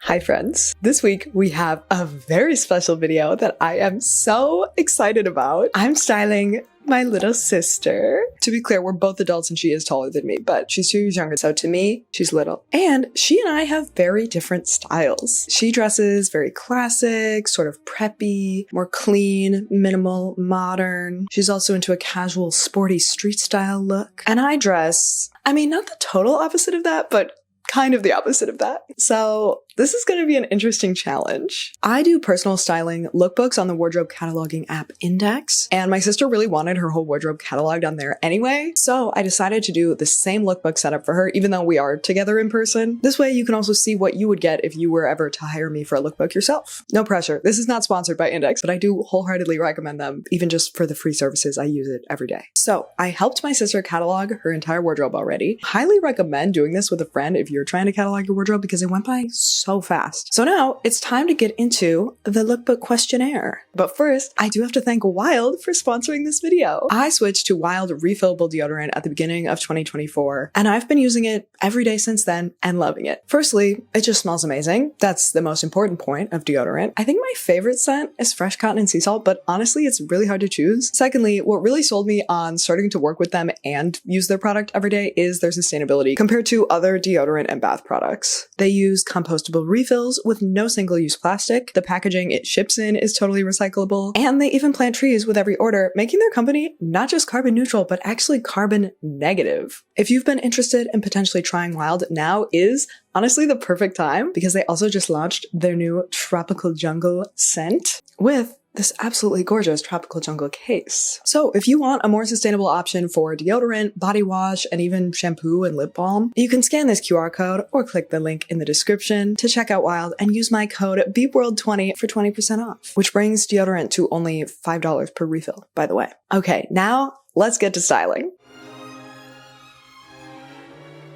Hi friends. This week we have a very special video that I am so excited about. I'm styling my little sister. To be clear, we're both adults and she is taller than me, but she's 2 years younger. So to me, she's little. And she and I have very different styles. She dresses very classic, sort of preppy, more clean, minimal, modern. She's also into a casual, sporty street style look. And I dress, I mean, not the total opposite of that, but kind of the opposite of that. So this is going to be an interesting challenge. I do personal styling lookbooks on the wardrobe cataloging app Index, and my sister really wanted her whole wardrobe cataloged on there anyway. So I decided to do the same lookbook setup for her, even though we are together in person. This way you can also see what you would get if you were ever to hire me for a lookbook yourself. No pressure. This is not sponsored by Index, but I do wholeheartedly recommend them, even just for the free services. I use it every day. So I helped my sister catalog her entire wardrobe already. Highly recommend doing this with a friend if you're trying to catalog your wardrobe because it went by so fast. So now it's time to get into the lookbook questionnaire. But first, I do have to thank Wild for sponsoring this video. I switched to Wild refillable deodorant at the beginning of 2024, and I've been using it every day since then and loving it. Firstly, it just smells amazing. That's the most important point of deodorant. I think my favorite scent is fresh cotton and sea salt, but honestly, it's really hard to choose. Secondly, what really sold me on starting to work with them and use their product every day is their sustainability compared to other deodorant and bath products. They use compostable refills with no single-use plastic. The packaging it ships in is totally recyclable, and they even plant trees with every order, making their company not just carbon neutral, but actually carbon negative. If you've been interested in potentially trying Wild, now is honestly the perfect time because they also just launched their new Tropical Jungle scent with this absolutely gorgeous Tropical Jungle case. So if you want a more sustainable option for deodorant, body wash, and even shampoo and lip balm, you can scan this QR code or click the link in the description to check out Wild and use my code BEEPWORLD20 for 20% off, which brings deodorant to only $5 per refill, by the way. Okay, now let's get to styling.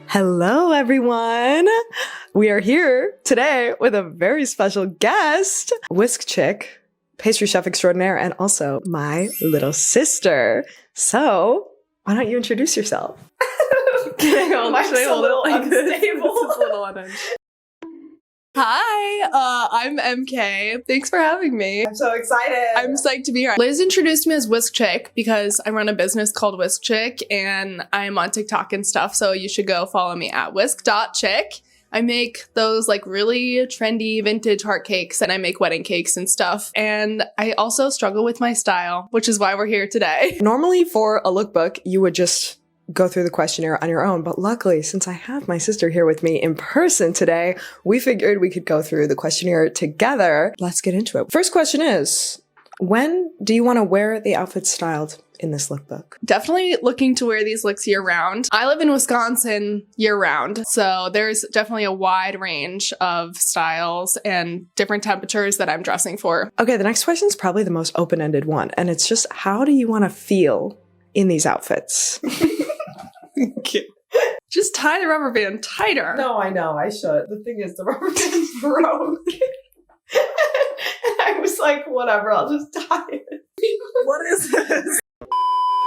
Hello, everyone. We are here today with a very special guest, Whisk Chick, pastry chef extraordinaire, and also my little sister. So why don't you introduce yourself? Should I hold it like this? Unstable. This is a little unhinged. Hi, I'm MK. Thanks for having me. I'm so excited. I'm psyched to be here. Liz introduced me as Whisk Chick because I run a business called Whisk Chick and I'm on TikTok and stuff, so you should go follow me at whisk.chick. I make those like really trendy vintage heart cakes and I make wedding cakes and stuff. And I also struggle with my style, which is why we're here today. Normally for a lookbook, you would just go through the questionnaire on your own. But luckily, since I have my sister here with me in person today, we figured we could go through the questionnaire together. Let's get into it. First question is, when do you want to wear the outfit styled in this lookbook? Definitely looking to wear these looks year round. I live in Wisconsin year round, so there's definitely a wide range of styles and different temperatures that I'm dressing for. Okay, the next question is probably the most open-ended one, and it's just, how do you want to feel in these outfits? Okay. Just tie the rubber band tighter. No, I know, I should. The thing is, the rubber band broke. And I was like, whatever, I'll just tie it. What is this?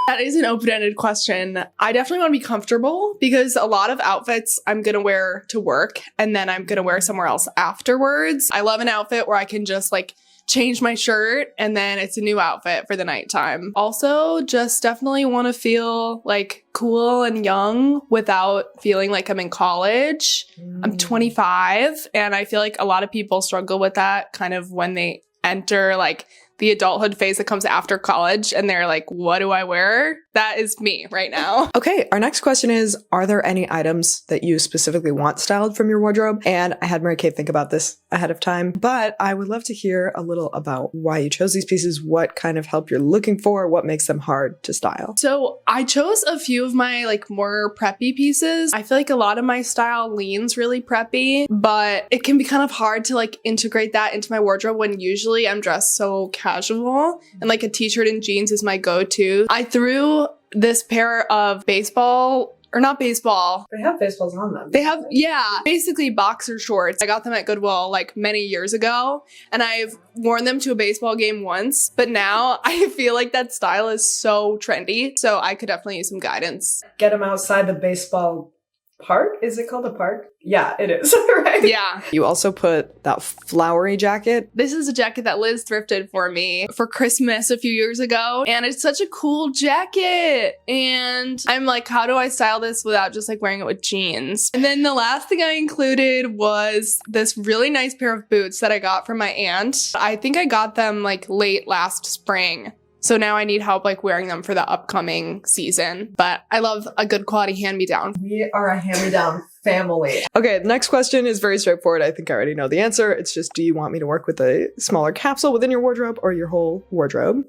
That is an open-ended question. I definitely want to be comfortable because a lot of outfits I'm going to wear to work and then I'm going to wear somewhere else afterwards. I love an outfit where I can just like change my shirt and then it's a new outfit for the nighttime. Also, just definitely want to feel like cool and young without feeling like I'm in college. I'm 25 and I feel like a lot of people struggle with that kind of when they enter like the adulthood phase that comes after college and they're like, what do I wear? That is me right now. Okay, our next question is, are there any items that you specifically want styled from your wardrobe? And I had Mary Kate think about this ahead of time, but I would love to hear a little about why you chose these pieces, what kind of help you're looking for, what makes them hard to style. So I chose a few of my like more preppy pieces. I feel like a lot of my style leans really preppy, but it can be kind of hard to like integrate that into my wardrobe when usually I'm dressed so casual and like a t-shirt and jeans is my go-to. I threw this pair of baseball, or not baseball. They have baseballs on them. They have, yeah, basically boxer shorts. I got them at Goodwill like many years ago and I've worn them to a baseball game once, but now I feel like that style is so trendy. So I could definitely use some guidance. Get them outside the baseball park? Is it called a park? Yeah, it is. Right? Yeah. You also put that flowery jacket. This is a jacket that Liz thrifted for me for Christmas a few years ago. And it's such a cool jacket. And I'm like, how do I style this without just like wearing it with jeans? And then the last thing I included was this really nice pair of boots that I got from my aunt. I think I got them like late last spring. So now I need help like wearing them for the upcoming season. But I love a good quality hand-me-down. We are a hand-me-down family. Okay, the next question is very straightforward. I think I already know the answer. It's just, do you want me to work with a smaller capsule within your wardrobe or your whole wardrobe?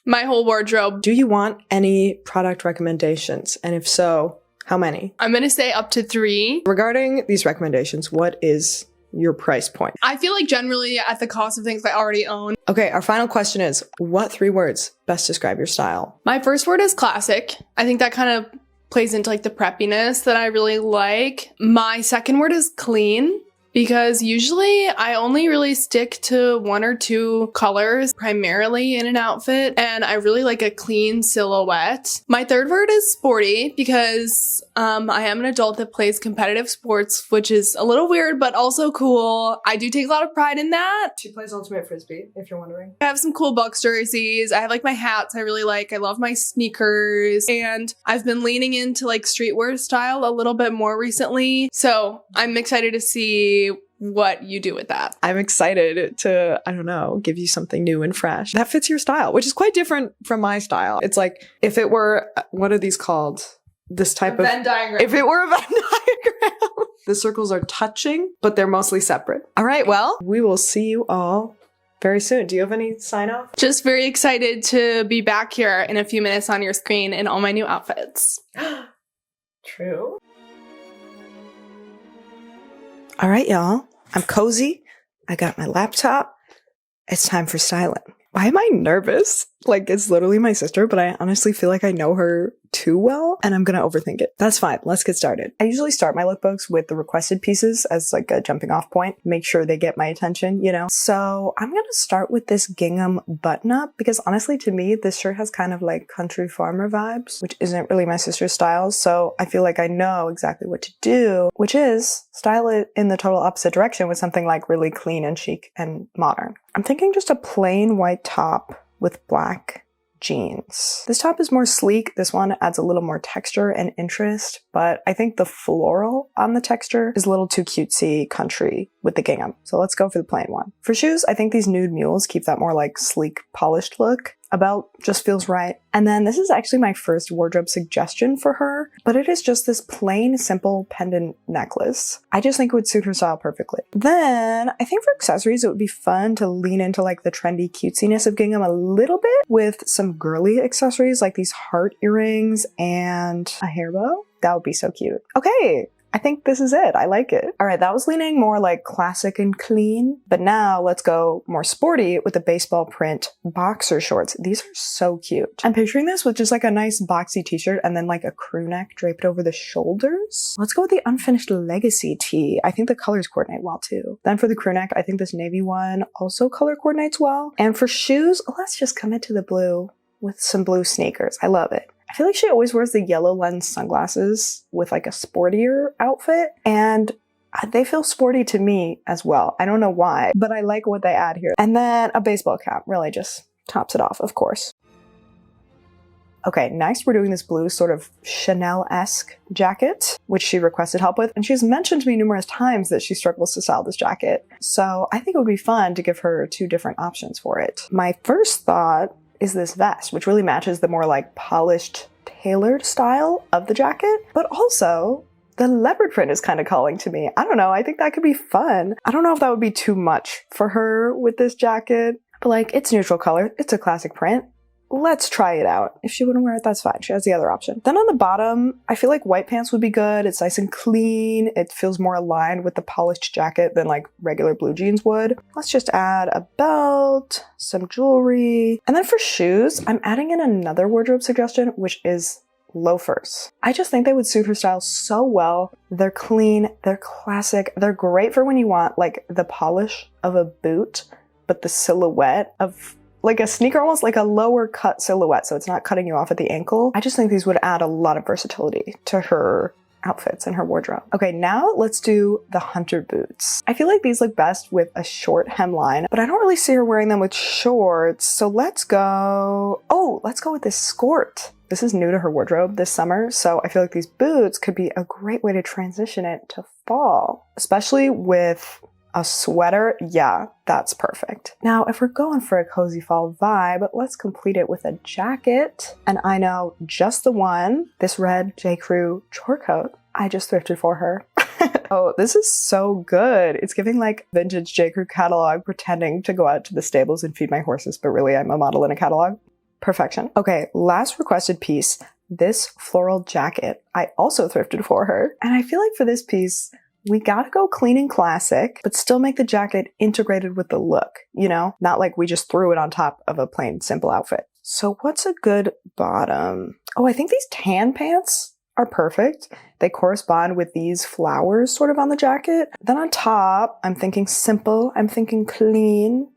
My whole wardrobe. Do you want any product recommendations? And if so, how many? I'm going to say up to 3. Regarding these recommendations, what is your price point? I feel like generally at the cost of things I already own. Okay, our final question is, what 3 words best describe your style? My first word is classic. I think that kind of plays into like the preppiness that I really like. My second word is clean, because usually I only really stick to 1 or 2 colors primarily in an outfit, and I really like a clean silhouette. My third word is sporty, because I am an adult that plays competitive sports, which is a little weird, but also cool. I do take a lot of pride in that. She plays Ultimate Frisbee, if you're wondering. I have some cool Bucks jerseys. I have like my hats I really like. I love my sneakers, and I've been leaning into like streetwear style a little bit more recently. So I'm excited to see what you do with that. I'm excited to, I don't know, give you something new and fresh that fits your style, which is quite different from my style. It's like, if it were, what are these called? This type of Venn diagram. If it were a Venn diagram. The circles are touching, but they're mostly separate. All right, well, we will see you all very soon. Do you have any sign off? Just very excited to be back here in a few minutes on your screen in all my new outfits. True. All right, y'all. I'm cozy. I got my laptop. It's time for styling. Why am I nervous? Like, it's literally my sister, but I honestly feel like I know her too well, and I'm gonna overthink it. That's fine. Let's get started. I usually start my lookbooks with the requested pieces as like a jumping off point. Make sure they get my attention, you know? So I'm gonna start with this gingham button-up, because honestly, to me, this shirt has kind of like country farmer vibes, which isn't really my sister's style. So I feel like I know exactly what to do, which is style it in the total opposite direction with something like really clean and chic and modern. I'm thinking just a plain white top with black jeans. This top is more sleek. This one adds a little more texture and interest, but I think the floral on the texture is a little too cutesy country with the gingham. So let's go for the plain one. For shoes, I think these nude mules keep that more like sleek, polished look. A belt just feels right. And then this is actually my first wardrobe suggestion for her, but it is just this plain, simple pendant necklace. I just think it would suit her style perfectly. Then I think for accessories, it would be fun to lean into like the trendy cutesiness of gingham a little bit with some girly accessories like these heart earrings and a hair bow. That would be so cute. Okay. I think this is it. I like it. All right, that was leaning more like classic and clean, but now let's go more sporty with the baseball print boxer shorts. These are so cute. I'm picturing this with just like a nice boxy t-shirt and then like a crew neck draped over the shoulders. Let's go with the unfinished legacy tee. I think the colors coordinate well too. Then for the crew neck, I think this navy one also color coordinates well. And for shoes, let's just commit to the blue with some blue sneakers. I love it. I feel like she always wears the yellow lens sunglasses with like a sportier outfit, and they feel sporty to me as well. I don't know why, but I like what they add here. And then a baseball cap really just tops it off, of course. Okay, next we're doing this blue sort of Chanel-esque jacket, which she requested help with, and she's mentioned to me numerous times that she struggles to style this jacket. So I think it would be fun to give her 2 different options for it. My first thought is this vest, which really matches the more like polished, tailored style of the jacket, but also the leopard print is kind of calling to me. I don't know, I think that could be fun. I don't know if that would be too much for her with this jacket, but like, it's neutral color, it's a classic print. Let's try it out. If she wouldn't wear it, that's fine. She has the other option. Then on the bottom, I feel like white pants would be good. It's nice and clean. It feels more aligned with the polished jacket than like regular blue jeans would. Let's just add a belt, some jewelry. And then for shoes, I'm adding in another wardrobe suggestion, which is loafers. I just think they would suit her style so well. They're clean, they're classic, they're great for when you want like the polish of a boot, but the silhouette of like a sneaker, almost like a lower cut silhouette, so it's not cutting you off at the ankle. I just think these would add a lot of versatility to her outfits in her wardrobe. Okay, now let's do the hunter boots. I feel like these look best with a short hemline, but I don't really see her wearing them with shorts. So let's go with this skirt. This is new to her wardrobe this summer, so I feel like these boots could be a great way to transition it to fall, especially with a sweater. Yeah, that's perfect. Now, if we're going for a cozy fall vibe, let's complete it with a jacket. And I know just the one, this red J. Crew chore coat I just thrifted for her. Oh, this is so good. It's giving like vintage J. Crew catalog, pretending to go out to the stables and feed my horses, but really I'm a model in a catalog. Perfection. Okay, last requested piece, this floral jacket I also thrifted for her. And I feel like for this piece, we gotta go clean and classic, but still make the jacket integrated with the look, you know? Not like we just threw it on top of a plain, simple outfit. So what's a good bottom? Oh, I think these tan pants are perfect. They correspond with these flowers sort of on the jacket. Then on top, I'm thinking simple, I'm thinking clean.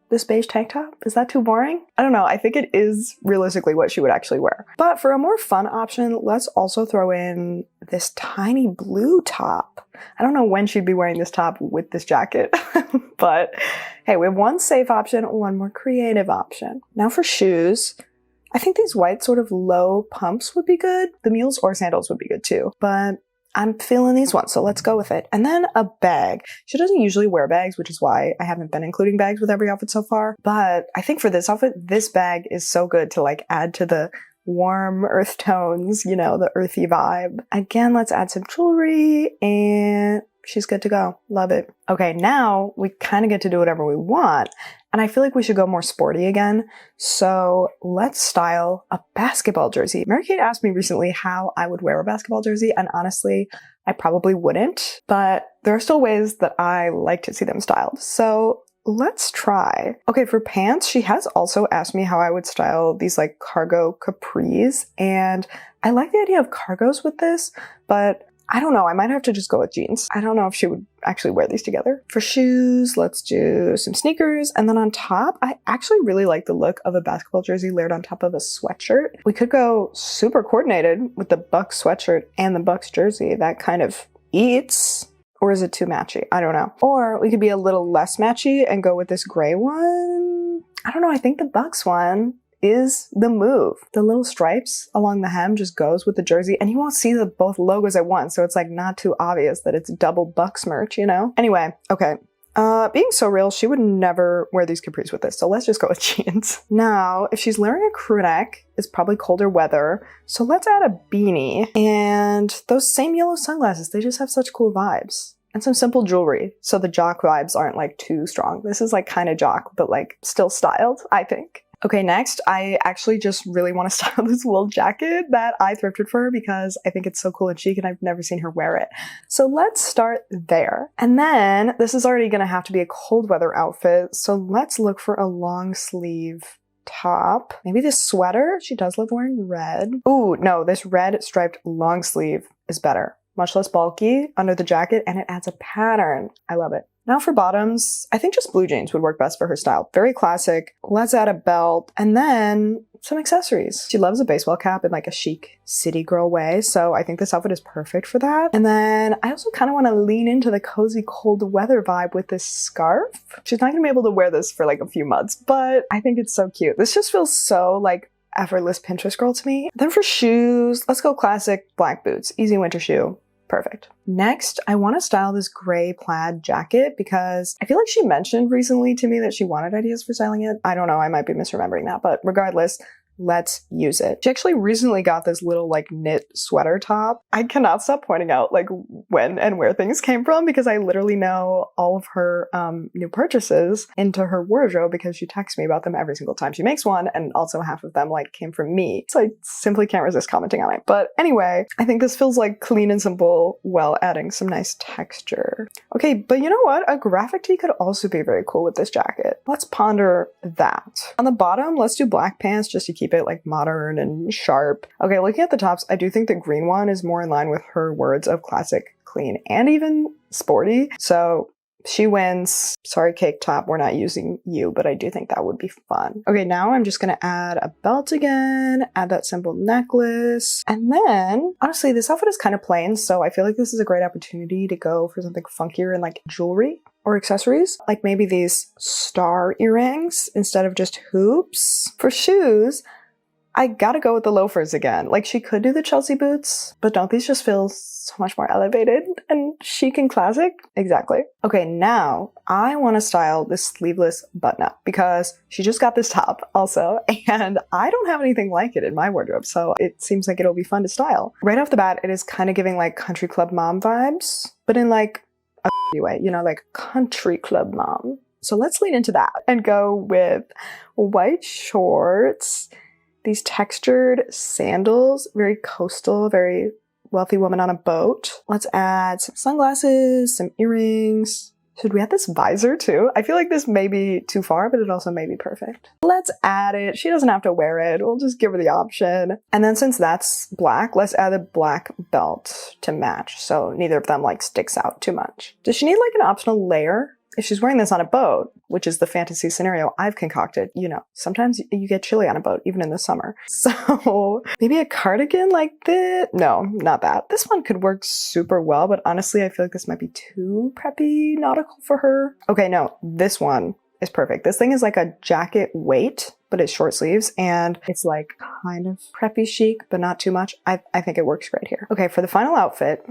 This beige tank top? Is that too boring? I don't know. I think it is realistically what she would actually wear. But for a more fun option, let's also throw in this tiny blue top. I don't know when she'd be wearing this top with this jacket, but hey, we have one safe option, one more creative option. Now for shoes, I think these white sort of low pumps would be good. The mules or sandals would be good too, but I'm feeling these ones, so let's go with it. And then a bag. She doesn't usually wear bags, which is why I haven't been including bags with every outfit so far. But I think for this outfit, this bag is so good to like add to the warm earth tones, you know, the earthy vibe. Again, let's add some jewelry and she's good to go. Love it. Okay, now we kind of get to do whatever we want. And I feel like we should go more sporty again. So let's style a basketball jersey. Mary Kate asked me recently how I would wear a basketball jersey. And honestly, I probably wouldn't. But there are still ways that I like to see them styled. So let's try. Okay, for pants, she has also asked me how I would style these like cargo capris. And I like the idea of cargos with this, but I don't know. I might have to just go with jeans. I don't know if she would actually wear these together. For shoes, let's do some sneakers. And then on top, I actually really like the look of a basketball jersey layered on top of a sweatshirt. We could go super coordinated with the Bucks sweatshirt and the Bucks jersey. That kind of eats. Or is it too matchy? I don't know. Or we could be a little less matchy and go with this gray one. I don't know. I think the Bucks one is the move. The little stripes along the hem just goes with the jersey, and you won't see the both logos at once, so it's like not too obvious that it's double Bucks merch, you know? Anyway, okay. Being so real, she would never wear these capris with this, so let's just go with jeans. Now, if she's layering a crew neck, it's probably colder weather, so let's add a beanie. And those same yellow sunglasses, they just have such cool vibes. And some simple jewelry, so the jock vibes aren't like too strong. This is like kind of jock, but like still styled, I think. Okay, next, I actually just really want to style this wool jacket that I thrifted for her because I think it's so cool and chic and I've never seen her wear it. So let's start there. And then this is already going to have to be a cold weather outfit. So let's look for a long sleeve top. Maybe this sweater. She does love wearing red. Ooh, no, this red striped long sleeve is better. Much less bulky under the jacket and it adds a pattern. I love it. Now for bottoms, I think just blue jeans would work best for her style. Very classic. Let's add a belt and then some accessories. She loves a baseball cap in like a chic city girl way, so I think this outfit is perfect for that. And then I also kind of want to lean into the cozy cold weather vibe with this scarf. She's not gonna be able to wear this for like a few months, but I think it's so cute. This just feels so like effortless Pinterest girl to me. Then for shoes, let's go classic black boots. Easy winter shoe. Perfect. Next, I want to style this gray plaid jacket because I feel like she mentioned recently to me that she wanted ideas for styling it. I don't know, I might be misremembering that, but regardless, let's use it. She actually recently got this little like knit sweater top. I cannot stop pointing out like when and where things came from because I literally know all of her new purchases into her wardrobe because she texts me about them every single time she makes one, and also half of them like came from me. So I simply can't resist commenting on it. But anyway, I think this feels like clean and simple while adding some nice texture. Okay, but you know what? A graphic tee could also be very cool with this jacket. Let's ponder that. On the bottom, let's do black pants just to keep it like modern and sharp. Okay, looking at the tops, I do think the green one is more in line with her words of classic, clean, and even sporty. So She wins. Sorry, Cake Top, we're not using you, but I do think that would be fun. Okay, now I'm just gonna add a belt again, add that simple necklace, and then, honestly, this outfit is kind of plain, so I feel like this is a great opportunity to go for something funkier in like jewelry or accessories. Like maybe these star earrings instead of just hoops. For shoes, I gotta go with the loafers again. Like, she could do the Chelsea boots, but don't these just feel so much more elevated and chic and classic? Exactly. Okay, now I want to style this sleeveless button-up because she just got this top also, and I don't have anything like it in my wardrobe, so it seems like it'll be fun to style. Right off the bat, it is kind of giving like country club mom vibes, but in like a way, you know, like country club mom. So let's lean into that and go with white shorts, these textured sandals, very coastal, very wealthy woman on a boat. Let's add some sunglasses, some earrings. Should we add this visor too? I feel like this may be too far, but it also may be perfect. Let's add it. She doesn't have to wear it. We'll just give her the option. And then since that's black, let's add a black belt to match so neither of them like sticks out too much. Does she need like an optional layer? If she's wearing this on a boat, which is the fantasy scenario I've concocted, you know, sometimes you get chilly on a boat, even in the summer. So maybe a cardigan like this? No, not that. This one could work super well, but honestly, I feel like this might be too preppy nautical for her. Okay, no, this one is perfect. This thing is like a jacket weight, but it's short sleeves and it's like kind of preppy chic, but not too much. I think it works great here. Okay, for the final outfit,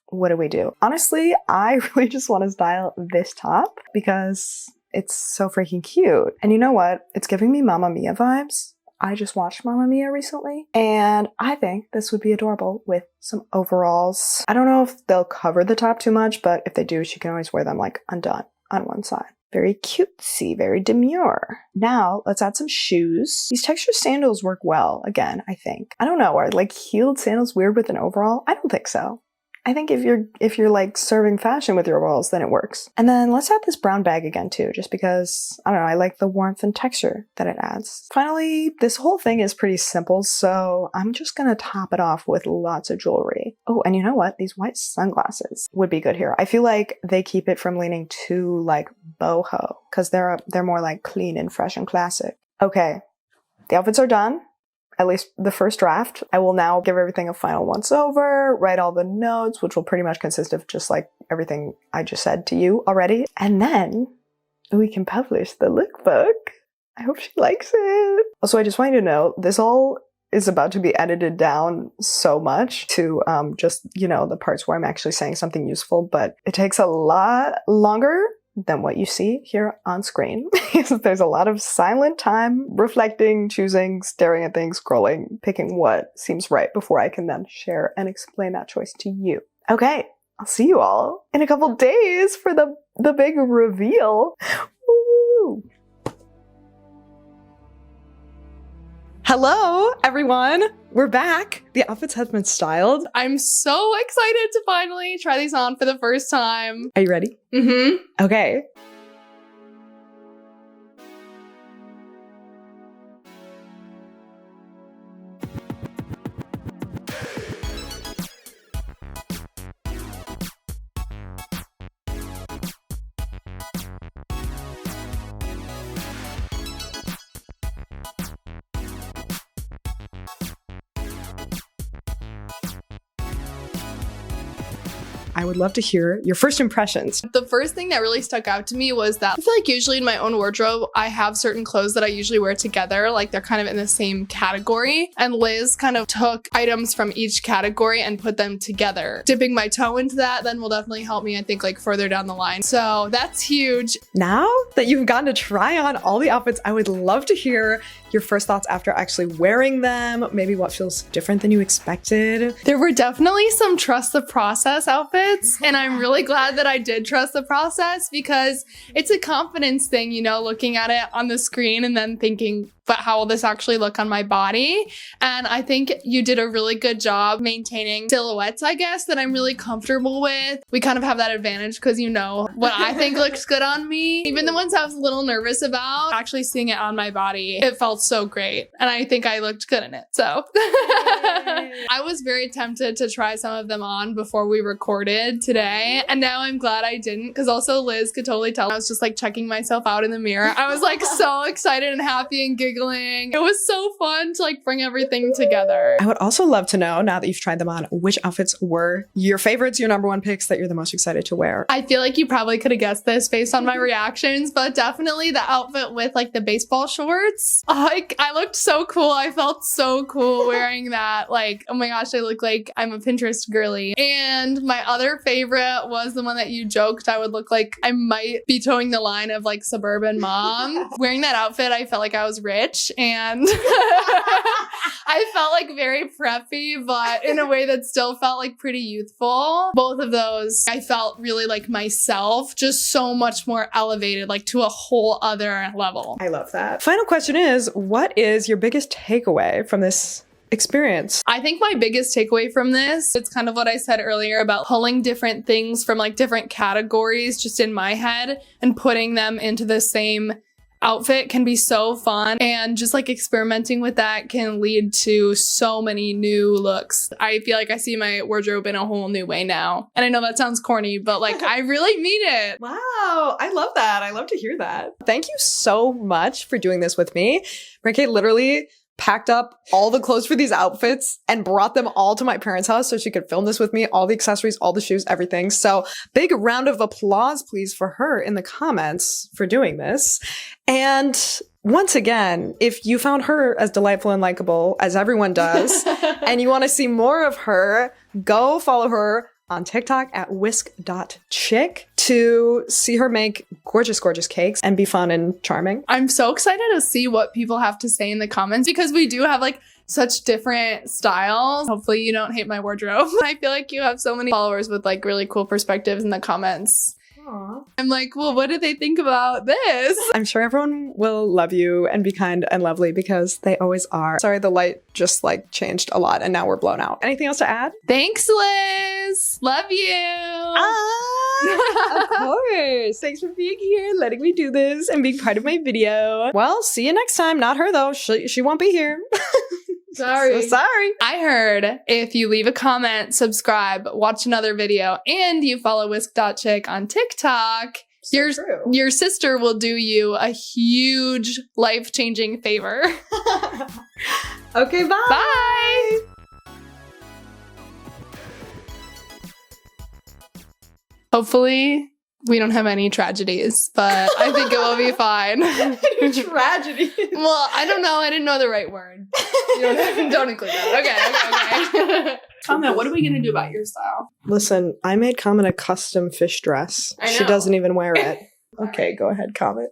what do we do? Honestly, I really just want to style this top because it's so freaking cute. And you know what? It's giving me Mamma Mia vibes. I just watched Mamma Mia recently, and I think this would be adorable with some overalls. I don't know if they'll cover the top too much, but if they do, she can always wear them like undone on one side. Very cutesy, very demure. Now, let's add some shoes. These textured sandals work well, again, I think. I don't know, are like heeled sandals weird with an overall? I don't think so. I think if you're like serving fashion with your overalls, then it works. And then let's add this brown bag again too, just because, I don't know, I like the warmth and texture that it adds. Finally, this whole thing is pretty simple, so I'm just gonna top it off with lots of jewelry. Oh, and you know what? These white sunglasses would be good here. I feel like they keep it from leaning too like boho, because they're more like clean and fresh and classic. Okay, the outfits are done. At least the first draft. I will now give everything a final once over, write all the notes, which will pretty much consist of just like everything I just said to you already. And then we can publish the lookbook. I hope she likes it. Also, I just want you to know, this all is about to be edited down so much to just, you know, the parts where I'm actually saying something useful, but it takes a lot longer than what you see here on screen. There's a lot of silent time, reflecting, choosing, staring at things, scrolling, picking what seems right before I can then share and explain that choice to you. Okay, I'll see you all in a couple days for the big reveal. Woo! Hello, everyone. We're back. The outfits have been styled. I'm so excited to finally try these on for the first time. Are you ready? Mm-hmm. Okay. I would love to hear your first impressions. The first thing that really stuck out to me was that I feel like usually in my own wardrobe, I have certain clothes that I usually wear together, like they're kind of in the same category. And Liz kind of took items from each category and put them together. Dipping my toe into that then will definitely help me, I think, like further down the line. So that's huge. Now that you've gotten to try on all the outfits, I would love to hear your first thoughts after actually wearing them, maybe what feels different than you expected. There were definitely some trust the process outfits, and I'm really glad that I did trust the process because it's a confidence thing, you know, looking at it on the screen and then thinking, but how will this actually look on my body? And I think you did a really good job maintaining silhouettes, I guess, that I'm really comfortable with. We kind of have that advantage because you know what I think looks good on me. Even the ones I was a little nervous about, actually seeing it on my body, it felt so great. And I think I looked good in it. So I was very tempted to try some of them on before we recorded today. And now I'm glad I didn't, because also Liz could totally tell I was just like checking myself out in the mirror. I was like so excited and happy and giggling. It was so fun to like bring everything together. I would also love to know, now that you've tried them on, which outfits were your favorites, your number one picks that you're the most excited to wear? I feel like you probably could have guessed this based on my reactions, but definitely the outfit with like the baseball shorts. Like I looked so cool. I felt so cool wearing that. Like, oh my gosh, I look like I'm a Pinterest girly. And my other favorite was the one that you joked I would look like I might be towing the line of like suburban mom. Wearing that outfit, I felt like I was rich, and I felt like very preppy, but in a way that still felt like pretty youthful. Both of those, I felt really like myself, just so much more elevated, like to a whole other level. I love that. Final question is, what is your biggest takeaway from this experience? I think my biggest takeaway from this, it's kind of what I said earlier about pulling different things from like different categories just in my head and putting them into the same outfit can be so fun, and just like experimenting with that can lead to so many new looks. I feel like I see my wardrobe in a whole new way now. And I know that sounds corny, but like I really mean it. Wow, I love that. I love to hear that. Thank you so much for doing this with me. Mary-Kate literally packed up all the clothes for these outfits and brought them all to my parents' house so she could film this with me, all the accessories, all the shoes, everything. So big round of applause, please, for her in the comments for doing this. And once again, if you found her as delightful and likable as everyone does, and you want to see more of her, go follow her on TikTok at whisk.chick to see her make gorgeous, gorgeous cakes and be fun and charming. I'm so excited to see what people have to say in the comments, because we do have like such different styles. Hopefully you don't hate my wardrobe. I feel like you have so many followers with like really cool perspectives in the comments. Aww. I'm like, well, what do they think about this? I'm sure everyone will love you and be kind and lovely, because they always are. Sorry, the light just like changed a lot and now we're blown out. Anything else to add? Thanks, Liz. Love you. Of course. Thanks for being here, letting me do this and being part of my video. Well, see you next time. Not her though. She won't be here. Sorry. So sorry. I heard if you leave a comment, subscribe, watch another video, and you follow whisk.chick on TikTok, your sister will do you a huge life-changing favor. Okay, bye. Bye. Hopefully we don't have any tragedies, but I think it will be fine. Any tragedies? Well, I don't know. I didn't know the right word. Don't include that. Okay. Comment, what are we going to do about your style? Listen, I made Comet a custom fish dress. I She know. doesn't even wear it. Okay, go ahead, Comet.